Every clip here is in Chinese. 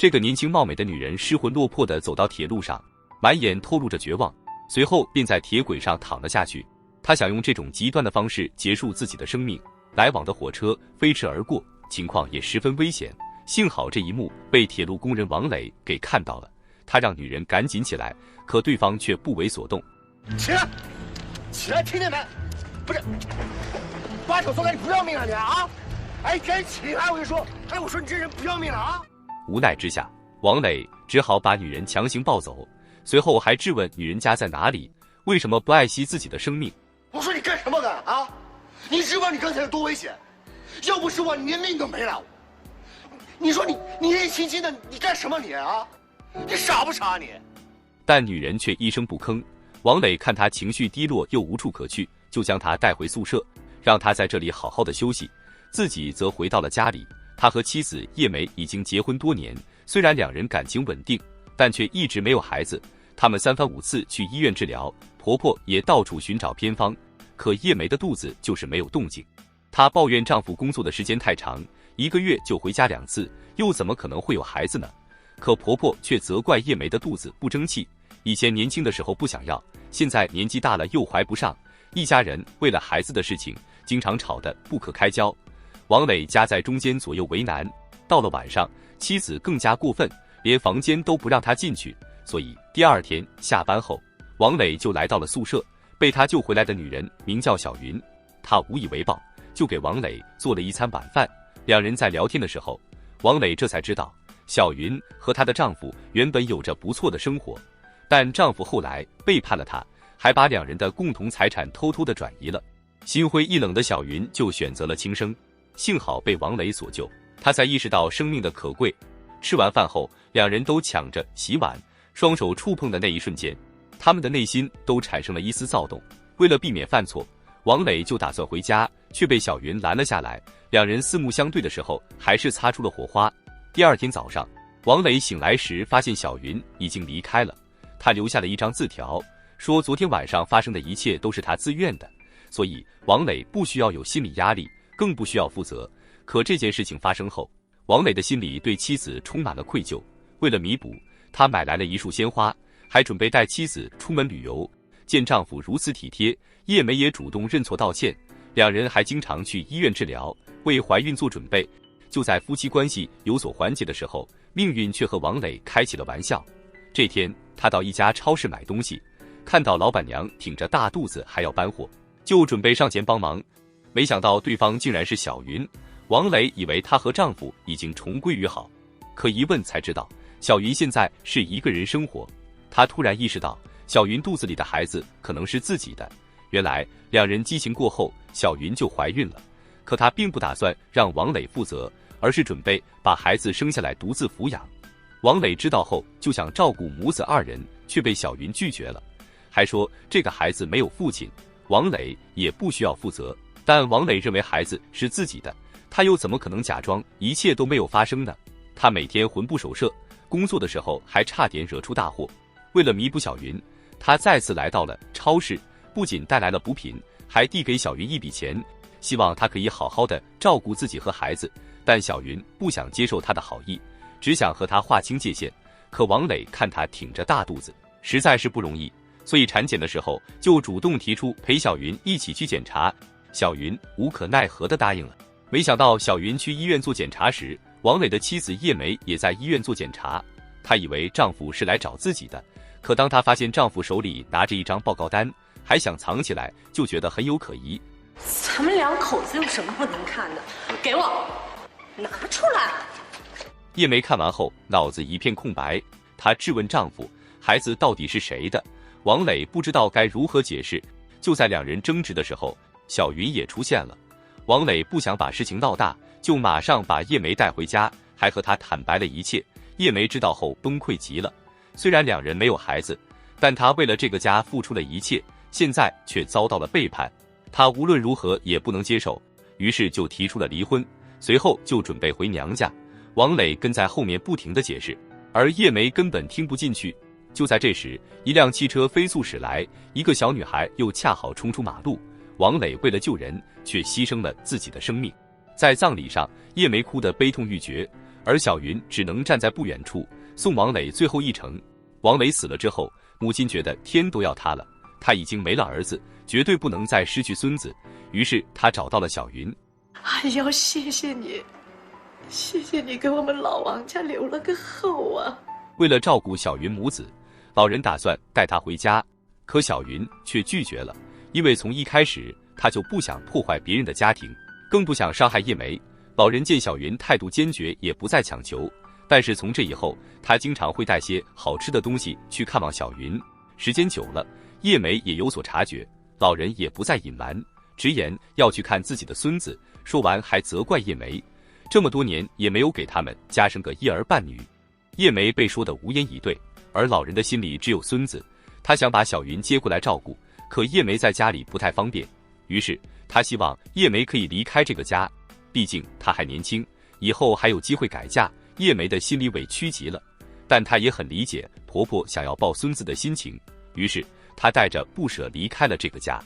这个年轻貌美的女人失魂落魄地走到铁路上，满眼透露着绝望，随后便在铁轨上躺了下去。她想用这种极端的方式结束自己的生命。来往的火车飞驰而过，情况也十分危险。幸好这一幕被铁路工人王磊给看到了，他让女人赶紧起来，可对方却不为所动。起来，起来，听见没？不是，把手松开，你不要命了你啊！哎，赶紧起来！我就说，哎，我说你这人不要命了啊！无奈之下，王磊只好把女人强行抱走，随后还质问女人家在哪里，为什么不爱惜自己的生命？我说你干什么干啊？你知不知道你刚才有多危险？要不是我，你连命都没了。你说你年纪轻轻的，你干什么你啊？你傻不傻你？但女人却一声不吭。王磊看她情绪低落又无处可去，就将她带回宿舍，让她在这里好好的休息，自己则回到了家里。他和妻子叶梅已经结婚多年，虽然两人感情稳定，但却一直没有孩子。他们三番五次去医院治疗，婆婆也到处寻找偏方，可叶梅的肚子就是没有动静。她抱怨丈夫工作的时间太长，1个月就回家2次，又怎么可能会有孩子呢？可婆婆却责怪叶梅的肚子不争气，以前年轻的时候不想要，现在年纪大了又怀不上，一家人为了孩子的事情经常吵得不可开交。王磊夹在中间左右为难，到了晚上，妻子更加过分，连房间都不让他进去。所以第2天下班后，王磊就来到了宿舍。被他救回来的女人名叫小云，她无以为报，就给王磊做了一餐晚饭。两人在聊天的时候，王磊这才知道，小云和她的丈夫原本有着不错的生活，但丈夫后来背叛了她，还把两人的共同财产偷偷的转移了。心灰意冷的小云就选择了轻生，幸好被王磊所救，她才意识到生命的可贵。吃完饭后，两人都抢着洗碗，双手触碰的那一瞬间，他们的内心都产生了一丝躁动。为了避免犯错，王磊就打算回家，却被小云拦了下来。两人四目相对的时候，还是擦出了火花。第2天早上，王磊醒来时发现小云已经离开了，他留下了一张字条，说昨天晚上发生的一切都是他自愿的，所以王磊不需要有心理压力，更不需要负责。可这件事情发生后，王磊的心里对妻子充满了愧疚，为了弥补，他买来了一束鲜花，还准备带妻子出门旅游。见丈夫如此体贴，叶梅也主动认错道歉，两人还经常去医院治疗，为怀孕做准备。就在夫妻关系有所缓解的时候，命运却和王磊开起了玩笑。这天，他到一家超市买东西，看到老板娘挺着大肚子还要搬货，就准备上前帮忙，没想到对方竟然是小云。王磊以为她和丈夫已经重归于好，可一问才知道，小云现在是一个人生活。他突然意识到，小云肚子里的孩子可能是自己的。原来两人激情过后，小云就怀孕了。可他并不打算让王磊负责，而是准备把孩子生下来独自抚养。王磊知道后就想照顾母子2人，却被小云拒绝了，还说这个孩子没有父亲，王磊也不需要负责。但王磊认为孩子是自己的，他又怎么可能假装一切都没有发生呢？他每天魂不守舍，工作的时候还差点惹出大祸。为了弥补小云，他再次来到了超市，不仅带来了补品，还递给小云一笔钱，希望她可以好好的照顾自己和孩子。但小云不想接受他的好意，只想和他划清界限。可王磊看她挺着大肚子，实在是不容易，所以产检的时候就主动提出陪小云一起去检查。小云无可奈何地答应了。没想到小云去医院做检查时，王磊的妻子叶梅也在医院做检查。她以为丈夫是来找自己的，可当她发现丈夫手里拿着一张报告单，还想藏起来，就觉得很有可疑。咱们2口子有什么不能看的？给我拿出来！叶梅看完后脑子一片空白，她质问丈夫，孩子到底是谁的？王磊不知道该如何解释。就在两人争执的时候，小云也出现了。王磊不想把事情闹大，就马上把叶梅带回家，还和她坦白了一切。叶梅知道后崩溃极了，虽然两人没有孩子，但她为了这个家付出了一切，现在却遭到了背叛，她无论如何也不能接受，于是就提出了离婚，随后就准备回娘家。王磊跟在后面不停地解释，而叶梅根本听不进去。就在这时，一辆汽车飞速驶来，一个小女孩又恰好冲出马路，王磊为了救人，却牺牲了自己的生命。在葬礼上，叶梅哭得悲痛欲绝，而小云只能站在不远处送王磊最后一程。王磊死了之后，母亲觉得天都要塌了，她已经没了儿子，绝对不能再失去孙子，于是她找到了小云。哎呀，谢谢你，谢谢你给我们老王家留了个后啊！为了照顾小云母子，老人打算带她回家，可小云却拒绝了，因为从一开始她就不想破坏别人的家庭，更不想伤害叶梅。老人见小云态度坚决，也不再强求，但是从这以后，他经常会带些好吃的东西去看望小云。时间久了，叶梅也有所察觉，老人也不再隐瞒，直言要去看自己的孙子，说完还责怪叶梅，这么多年也没有给他们家生个一儿半女。叶梅被说得无言以对，而老人的心里只有孙子，他想把小云接过来照顾，可叶梅在家里不太方便，于是他希望叶梅可以离开这个家，毕竟她还年轻，以后还有机会改嫁。叶梅的心里委屈极了，但她也很理解婆婆想要抱孙子的心情，于是她带着不舍离开了这个家。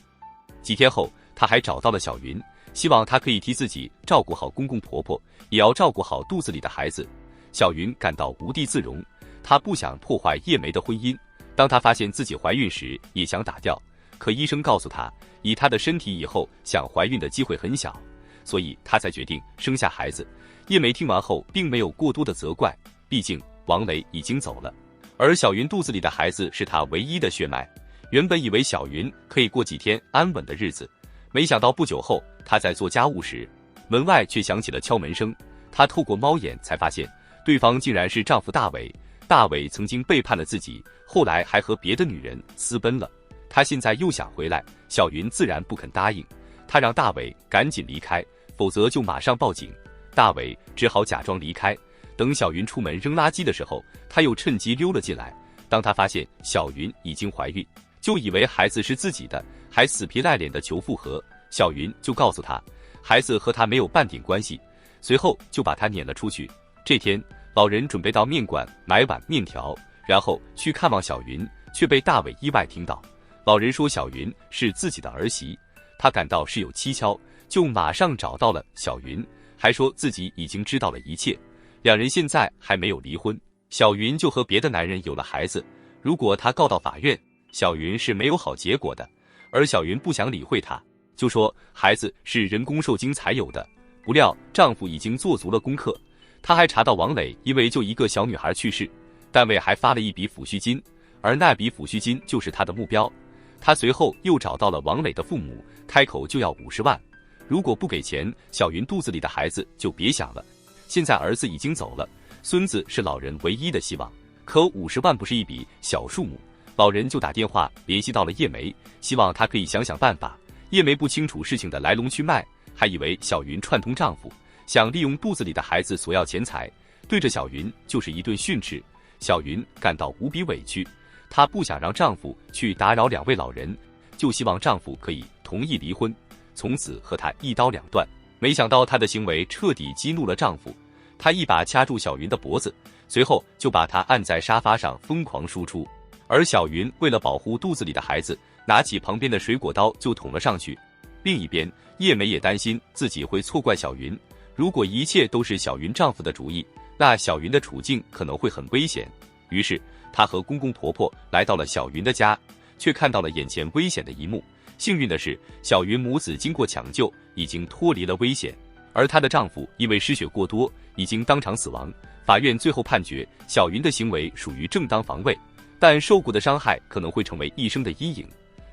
几天后，她还找到了小云，希望她可以替自己照顾好公公婆婆，也要照顾好肚子里的孩子。小云感到无地自容，她不想破坏叶梅的婚姻，当她发现自己怀孕时也想打掉，可医生告诉她，以她的身体以后想怀孕的机会很小，所以她才决定生下孩子。叶梅听完后并没有过多的责怪，毕竟王磊已经走了，而小云肚子里的孩子是她唯一的血脉。原本以为小云可以过几天安稳的日子，没想到不久后，她在做家务时，门外却响起了敲门声。她透过猫眼才发现，对方竟然是丈夫大伟。大伟曾经背叛了自己，后来还和别的女人私奔了，他现在又想回来，小云自然不肯答应。她让大伟赶紧离开，否则就马上报警。大伟只好假装离开，等小云出门扔垃圾的时候，他又趁机溜了进来。当他发现小云已经怀孕，就以为孩子是自己的，还死皮赖脸的求复合。小云就告诉他，孩子和他没有半点关系，随后就把他撵了出去。这天，老人准备到面馆买碗面条，然后去看望小云，却被大伟意外听到。老人说小云是自己的儿媳，他感到事有蹊跷，就马上找到了小云，还说自己已经知道了一切，两人现在还没有离婚，小云就和别的男人有了孩子，如果他告到法院，小云是没有好结果的。而小云不想理会他，就说孩子是人工受精才有的。不料丈夫已经做足了功课，他还查到王磊因为救一个小女孩去世，单位还发了一笔抚恤金，而那笔抚恤金就是他的目标。他随后又找到了王磊的父母，开口就要50万，如果不给钱，小云肚子里的孩子就别想了。现在儿子已经走了，孙子是老人唯一的希望，可50万不是一笔小数目。老人就打电话联系到了叶梅，希望她可以想想办法。叶梅不清楚事情的来龙去脉，还以为小云串通丈夫，想利用肚子里的孩子索要钱财，对着小云就是一顿训斥。小云感到无比委屈，她不想让丈夫去打扰两位老人，就希望丈夫可以同意离婚，从此和她一刀两断。没想到她的行为彻底激怒了丈夫，他一把掐住小云的脖子，随后就把她按在沙发上疯狂输出。而小云为了保护肚子里的孩子，拿起旁边的水果刀就捅了上去。另一边，叶梅也担心自己会错怪小云，如果一切都是小云丈夫的主意，那小云的处境可能会很危险。于是她和公公婆婆来到了小云的家，却看到了眼前危险的一幕。幸运的是，小云母子经过抢救，已经脱离了危险，而她的丈夫因为失血过多，已经当场死亡。法院最后判决，小云的行为属于正当防卫，但受过的伤害可能会成为一生的阴影。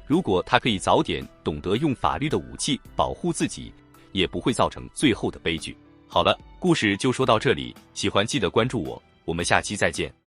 如果她可以早点懂得用法律的武器保护自己，也不会造成最后的悲剧。好了，故事就说到这里，喜欢记得关注我，我们下期再见。